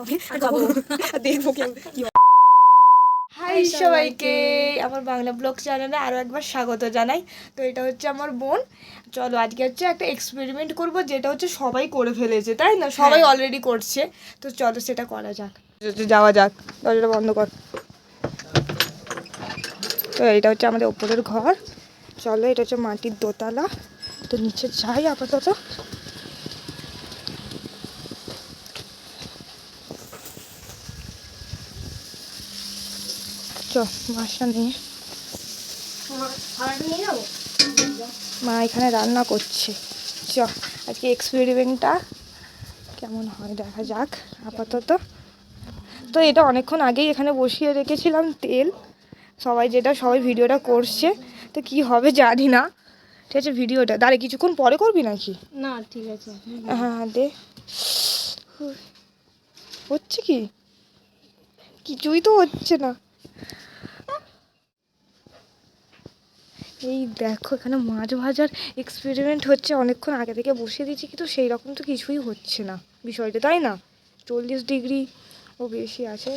হবে আর খাবো আর দেখবো কি হাই সবাইকে আমার বাংলা ব্লগ চ্যানেলে আরও একবার স্বাগত জানাই। তো এটা হচ্ছে আমার বোন। চলো আজকে হচ্ছে একটা এক্সপেরিমেন্ট করব, যেটা হচ্ছে সবাই করে ফেলেছে, তাই না? সবাই অলরেডি করছে, তো চলো সেটা করা যাক। যাওয়া যাক, দরজাটা বন্ধ কর। তো এটা হচ্ছে আমাদের ওপরের ঘর। চলো, এটা হচ্ছে মাটির দোতলা। তো নিচে যাই আপাতত। মাছটা নিয়ে মা এখানে রান্না করছে। আজকে এক্সপেরিমেন্টটা কেমন হয় দেখা যাক আপাতত। তো এটা অনেকক্ষণ আগেই এখানে বসিয়ে রেখেছিলাম তেল, সবাই ভিডিওটা করছে। তো কি হবে জানি না। ঠিক আছে, ভিডিওটা দাঁড়িয়ে কিছুক্ষণ পরে করবি নাকি? না ঠিক আছে, হ্যাঁ দে। হচ্ছে কি? কিছুই তো হচ্ছে না। এই দেখো, এখানে মাছ ভাজার এক্সপেরিমেন্ট হচ্ছে, অনেকক্ষণ আগে থেকে বসিয়ে দিয়েছি, কিন্তু সেই রকম তো কিছুই হচ্ছে না বিষয়টা, তাই না? 40 ডিগ্রি ও বেশি আছে,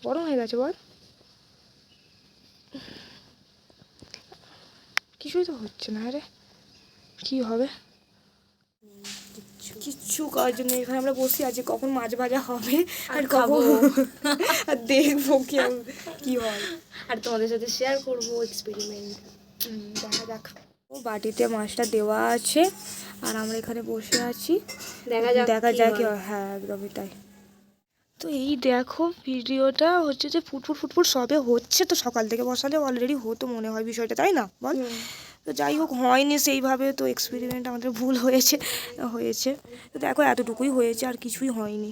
গরম হয়ে গেছে বল। কিছুই তো হচ্ছে না। আরে কি হবে? কিচ্ছু করার জন্য এখানে আমরা বসে আছি, কখন মাছ ভাজা হবে আর খাবো আর দেখবো কি হয়, আর তোমাদের সাথে শেয়ার করবো এক্সপেরিমেন্ট। দেখা যাক। ও বাটিতে মাছটা দেওয়া আছে আর আমরা এখানে বসে আছি, দেখা যাক কি হয়। হ্যাঁ একদমই তাই। তো এই দেখো, ভিডিওটা হচ্ছে যে ফুটফুট সবে হচ্ছে। তো সকাল থেকে বসালে অলরেডি হতো মনে হয় বিষয়টা, তাই না বল? তো যাই হোক, হয়নি সেইভাবে। তো এক্সপেরিমেন্ট আমাদের ভুল হয়েছে। তো দেখো, এতটুকুই হয়েছে, আর কিছুই হয়নি।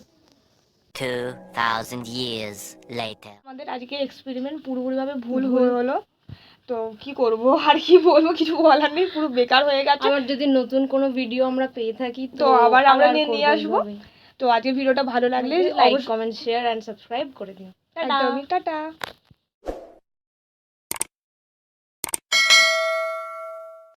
2000 years later. আমাদের আজকে এক্সপেরিমেন্ট পুরোপুরিভাবে ভুল হলো। তো কি করব আর কি বলবো, কিছু বলার নেই, পুরো বেকার হয়ে গেছে। আবার যদি নতুন কোনো ভিডিও আমরা পেয়ে থাকি তো আবার আমরা নিয়ে আসবো। তো আজকের ভিডিওটা ভালো লাগলে like, comment, share and subscribe করে দিও। টাটা।